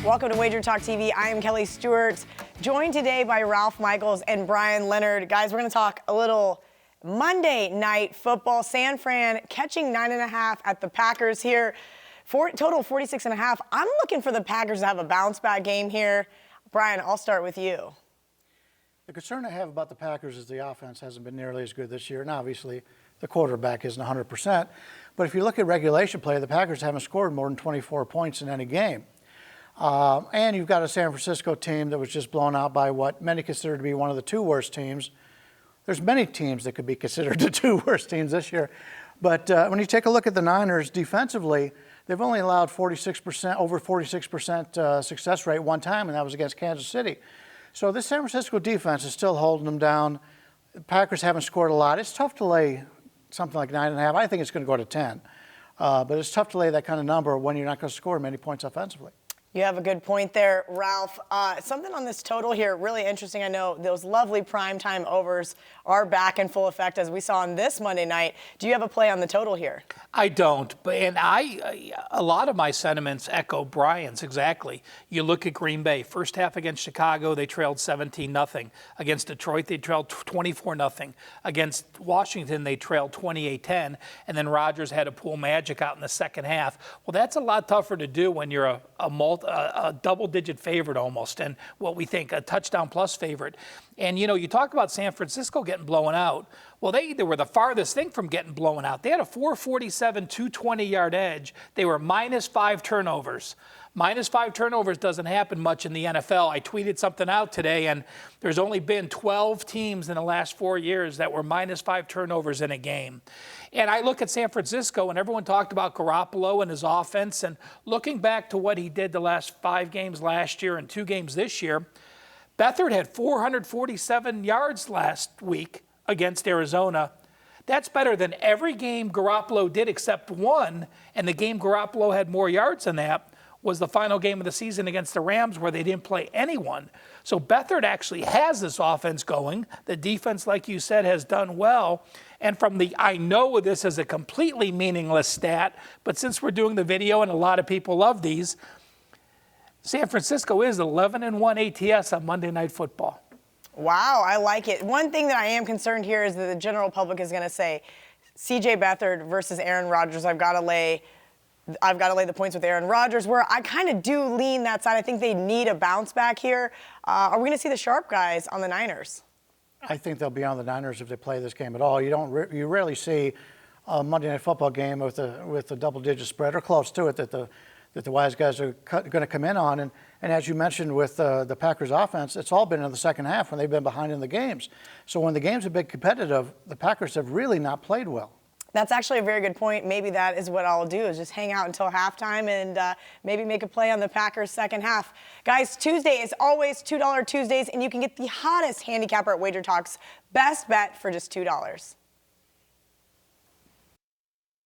Welcome to WagerTalk TV. I am Kelly Stewart, joined today by Ralph Michaels and Brian Leonard. Guys, we're going to talk a little Monday night football. San Fran catching 9.5 at the Packers here. Total 46.5. I'm looking for the Packers to have a bounce-back game here. Brian, I'll start with you. The concern I have about the Packers is the offense hasn't been nearly as good this year, and obviously the quarterback isn't 100%. But if you look at regulation play, the Packers haven't scored more than 24 points in any game. And you've got a San Francisco team that was just blown out by what many consider to be one of the two worst teams. There's many teams that could be considered the two worst teams this year. But when you take a look at the Niners defensively, they've only allowed over 46% success rate one time, and that was against Kansas City. So this San Francisco defense is still holding them down. The Packers haven't scored a lot. It's tough to lay something like 9.5. I think it's going to go to 10. But it's tough to lay that kind of number when you're not going to score many points offensively. You have a good point there, Ralph. Something on this total here, really interesting. I know those lovely primetime overs are back in full effect, as we saw on this Monday night. Do you have a play on the total here? I don't, and a lot of my sentiments echo Brian's exactly. You look at Green Bay, first half against Chicago, they trailed 17-0. Against Detroit, they trailed 24-0. Against Washington, they trailed 28-10, and then Rodgers had to pull magic out in the second half. Well, that's a lot tougher to do when you're a double-digit favorite almost, and what we think a touchdown plus favorite. And, you know, you talk about San Francisco getting blown out. Well, they were the farthest thing from getting blown out. They had a 447, 220-yard edge. They were -5 turnovers. -5 turnovers doesn't happen much in the NFL. I tweeted something out today, and there's only been 12 teams in the last 4 years that were -5 turnovers in a game. And I look at San Francisco, and everyone talked about Garoppolo and his offense, and looking back to what he did the last 5 games last year and 2 games this year, Beathard had 447 yards last week against Arizona. That's better than every game Garoppolo did except one, and the game Garoppolo had more yards than that was the final game of the season against the Rams, where they didn't play anyone. So Beathard actually has this offense going. The defense, like you said, has done well. And from the, I know this is a completely meaningless stat, but since we're doing the video and a lot of people love these, San Francisco is 11-1 ATS on Monday Night Football. Wow, I like it. One thing that I am concerned here is that the general public is going to say, C.J. Beathard versus Aaron Rodgers. I've got to lay the points with Aaron Rodgers, where I kind of do lean that side. I think they need a bounce back here. Are we going to see the sharp guys on the Niners? I think they'll be on the Niners if they play this game at all. You rarely see a Monday Night Football game with a double-digit spread or close to it that the wise guys are going to come in on. And as you mentioned with the Packers offense, it's all been in the second half when they've been behind in the games. So when the games have been competitive, the Packers have really not played well. That's actually a very good point. Maybe that is what I'll do, is just hang out until halftime and maybe make a play on the Packers second half. Guys, Tuesday is always $2 Tuesdays, and you can get the hottest handicapper at WagerTalk's best bet for just $2.